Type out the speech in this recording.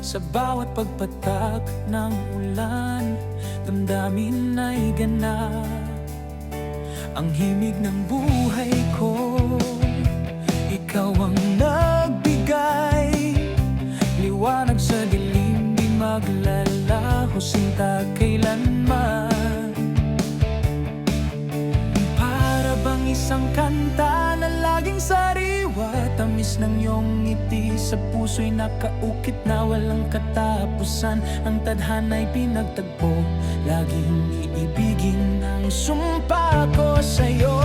Sa bawat pagpatak ng ulan, damdamin ay ganap. Ang himig ng buhay ko, ikaw ang nagbigay. Liwanag sa dilim, di maglalaho sinta kailanman. Para bang isang kanta na laging sariwa, tamis ng iyong ngiti sa puso'y nakaukit na walang katapusan. Ang tadhana'y pinagtagpo, laging iibigin ang sumpa ko sa'yo.